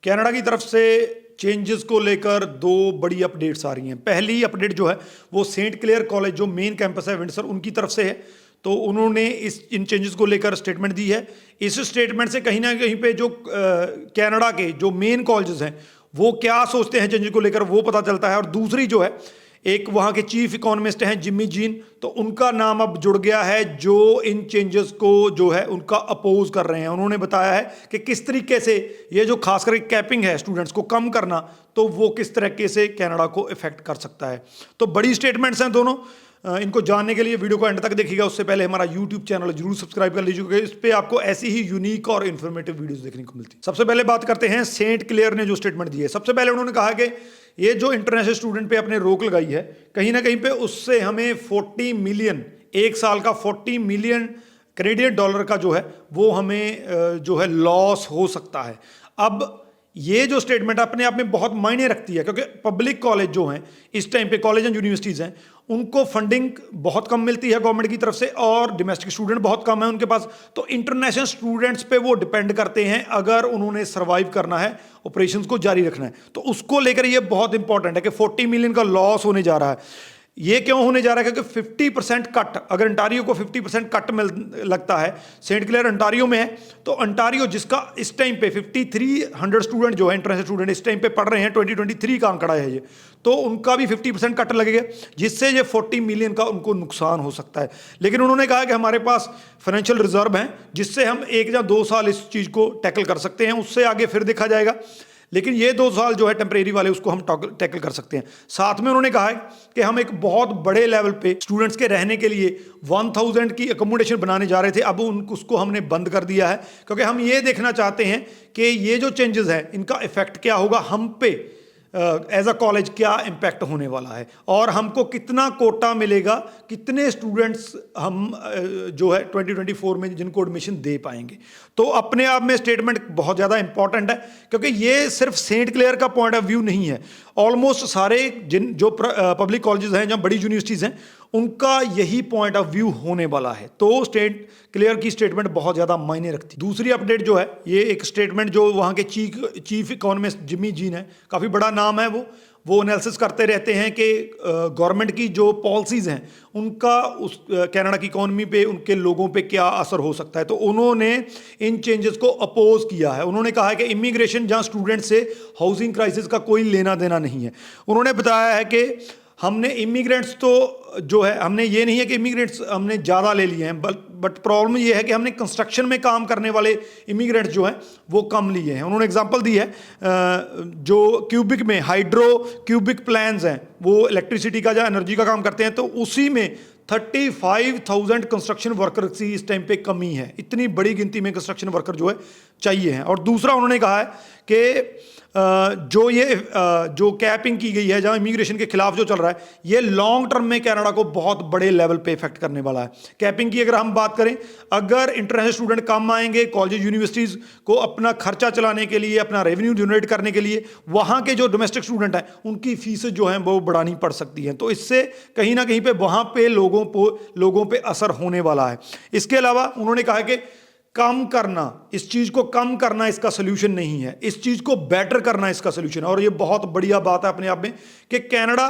Canada की तरफ से चेंजेस को लेकर दो बड़ी अपडेट्स आ रही हैं। पहली अपडेट जो है वो सेंट क्लेयर कॉलेज जो मेन कैंपस है विंडसर उनकी तरफ से है। तो उन्होंने इन चेंजेस को लेकर स्टेटमेंट दी है। इस स्टेटमेंट से कहीं ना कहीं पे जो कनाडा के जो मेन कॉलेजेस हैं वो क्या सोचते हैं चेंजेस को लेकर वो पता चलता है। और दूसरी जो है एक वहाँ के चीफ इकोनॉमिस्ट हैं जिम्मी जीन, तो उनका नाम अब जुड़ गया है जो इन चेंजेस को जो है उनका अपोज कर रहे हैं। उन्होंने बताया है कि किस तरीके से ये जो खास करके कैपिंग है स्टूडेंट्स को कम करना, तो वो किस तरीके से कनाडा को इफेक्ट कर सकता है। तो बड़ी स्टेटमेंट्स हैं दोनों। इनको जानने के लिए वीडियो को एंड तक देखिएगा। उससे पहले हमारा यूट्यूब चैनल जरूर सब्सक्राइब कर लीजिएगा, इस पे आपको ऐसी ही यूनिक और इन्फॉर्मेटिव वीडियोस देखने को मिलती है। सबसे पहले बात करते हैं सेंट क्लेयर ने जो स्टेटमेंट दी है। सबसे पहले उन्होंने कहा कि ये जो इंटरनेशनल स्टूडेंट पे अपने रोक लगाई है, कहीं ना कहीं पे उससे हमें 40 मिलियन, एक साल का 40 मिलियन कैनेडियन डॉलर का जो है वो हमें जो है लॉस हो सकता है। अब ये जो स्टेटमेंट अपने आप में बहुत मायने रखती है, क्योंकि पब्लिक कॉलेज जो हैं इस टाइम पे, कॉलेज एंड यूनिवर्सिटीज़ हैं, उनको फंडिंग बहुत कम मिलती है गवर्नमेंट की तरफ से और डोमेस्टिक स्टूडेंट बहुत कम है उनके पास। तो इंटरनेशनल स्टूडेंट्स पे वो डिपेंड करते हैं अगर उन्होंने सर्वाइव करना है, ऑपरेशंस को जारी रखना है। तो उसको लेकर ये बहुत इंपॉर्टेंट है कि 40 मिलियन का लॉस होने जा रहा है। ये क्यों होने जा रहा है? क्योंकि 50% कट, अगर अंटारियो को 50% कट मिल लगता है, सेंट क्लेयर अंटारियो में है, तो अंटारियो जिसका इस टाइम पे 5300 स्टूडेंट जो है इंटरनेशनल स्टूडेंट इस टाइम पे पढ़ रहे हैं, 2023 का आंकड़ा है ये, तो उनका भी 50% कट लगेगा, जिससे ये 40 मिलियन का उनको नुकसान हो सकता है। लेकिन उन्होंने कहा कि हमारे पास फाइनेंशियल रिजर्व हैं जिससे हम 1 या 2 साल इस चीज़ को टैकल कर सकते हैं, उससे आगे फिर देखा जाएगा। लेकिन ये 2 साल जो है टेम्परेरी वाले उसको हम टैकल कर सकते हैं। साथ में उन्होंने कहा है कि हम एक बहुत बड़े लेवल पे स्टूडेंट्स के रहने के लिए 1000 की अकोमोडेशन बनाने जा रहे थे, अब उसको हमने बंद कर दिया है, क्योंकि हम ये देखना चाहते हैं कि ये जो चेंजेस हैं इनका इफेक्ट क्या होगा हम पे, एज अ कॉलेज क्या इम्पैक्ट होने वाला है और हमको कितना कोटा मिलेगा, कितने स्टूडेंट्स हम जो है 2024 में जिनको एडमिशन दे पाएंगे। तो अपने आप में स्टेटमेंट बहुत ज़्यादा इंपॉर्टेंट है, क्योंकि ये सिर्फ सेंट क्लेयर का पॉइंट ऑफ व्यू नहीं है। ऑलमोस्ट सारे जिन जो पब्लिक कॉलेजेस हैं, जहाँ बड़ी यूनिवर्सिटीज़ हैं, उनका यही पॉइंट ऑफ व्यू होने वाला है। तो स्टेट क्लियर की स्टेटमेंट बहुत ज़्यादा मायने रखती है। दूसरी अपडेट जो है ये एक स्टेटमेंट जो वहाँ के चीफ इकोनॉमिस्ट जिम्मी जीन है, काफ़ी बड़ा नाम है वो एनालिसिस करते रहते हैं कि गवर्नमेंट की जो पॉलिसीज़ हैं उनका उस कनाडा की इकोनॉमी पे, उनके लोगों पे क्या असर हो सकता है। तो उन्होंने इन चेंजेस को अपोज किया है। उन्होंने कहा है कि इमिग्रेशन जहाँ स्टूडेंट से हाउसिंग क्राइसिस का कोई लेना देना नहीं है। उन्होंने बताया है कि हमने इमिग्रेंट्स तो जो है, हमने ये नहीं है कि इमिग्रेंट्स हमने ज़्यादा ले लिए हैं, बट प्रॉब्लम ये है कि हमने कंस्ट्रक्शन में काम करने वाले इमिग्रेंट्स जो हैं वो कम लिए हैं। उन्होंने एग्जांपल दी है जो क्यूबिक में हाइड्रो क्यूबिक प्लान्स हैं, वो इलेक्ट्रिसिटी का या एनर्जी का काम करते हैं, तो उसी में 35,000 कंस्ट्रक्शन वर्कर्स की इस टाइम पे कमी है। इतनी बड़ी गिनती में कंस्ट्रक्शन वर्कर जो है चाहिए हैं। और दूसरा उन्होंने कहा है कि जो कैपिंग की गई है, जहाँ इमिग्रेशन के खिलाफ जो चल रहा है, ये लॉन्ग टर्म में कनाडा को बहुत बड़े लेवल पे इफेक्ट करने वाला है। कैपिंग की अगर हम बात करें, अगर इंटरनेशनल स्टूडेंट कम आएंगे, कॉलेज यूनिवर्सिटीज़ को अपना खर्चा चलाने के लिए, अपना रेवेन्यू जनरेट करने के लिए वहाँ के जो डोमेस्टिक स्टूडेंट हैं उनकी फीस जो हैं वो बढ़ानी पड़ सकती हैं। तो इससे कहीं ना कहीं पे वहाँ पे लोगों पे असर होने वाला है। इसके अलावा उन्होंने कहा कि कम करना, इस चीज़ को कम करना इसका सोल्यूशन नहीं है, इस चीज़ को बेटर करना इसका सोल्यूशन है। और ये बहुत बढ़िया बात है अपने आप में कि कनाडा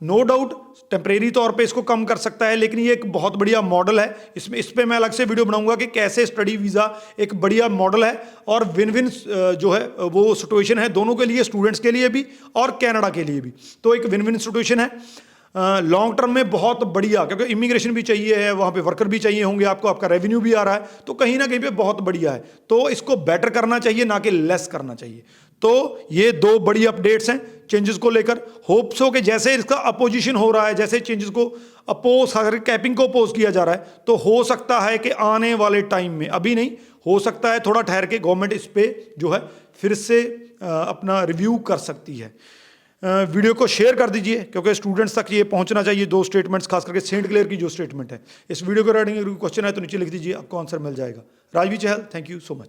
नो डाउट टेम्परेरी तौर पे इसको कम कर सकता है, लेकिन ये एक बहुत बढ़िया मॉडल है। इस पे मैं अलग से वीडियो बनाऊंगा कि कैसे स्टडी वीज़ा एक बढ़िया मॉडल है और विन विन जो है वो सिचुएशन है दोनों के लिए, स्टूडेंट्स के लिए भी और कनाडा के लिए भी। तो एक विन विन सिचुएशन है लॉन्ग टर्म में, बहुत बढ़िया, क्योंकि इमिग्रेशन भी चाहिए है, वहाँ पे वर्कर भी चाहिए होंगे आपको, आपका रेवेन्यू भी आ रहा है, तो कहीं ना कहीं पे बहुत बढ़िया है। तो इसको बेटर करना चाहिए, ना कि लेस करना चाहिए। तो ये 2 बड़ी अपडेट्स हैं चेंजेस को लेकर। होप्स हो कि जैसे इसका अपोजिशन हो रहा है, जैसे चेंजेस को अपोज, अगर कैपिंग को अपोज किया जा रहा है, तो हो सकता है कि आने वाले टाइम में, अभी नहीं, हो सकता है थोड़ा ठहर के गवर्नमेंट इस पे जो है फिर से अपना रिव्यू कर सकती है। वीडियो को शेयर कर दीजिए, क्योंकि स्टूडेंट्स तक ये पहुंचना चाहिए 2 स्टेटमेंट्स, खास करके सेंट क्लेयर की जो स्टेटमेंट है। इस वीडियो के रिगार्डिंग क्वेश्चन है तो नीचे लिख दीजिए, आपको आंसर मिल जाएगा। राजवी चहल, थैंक यू सो मच।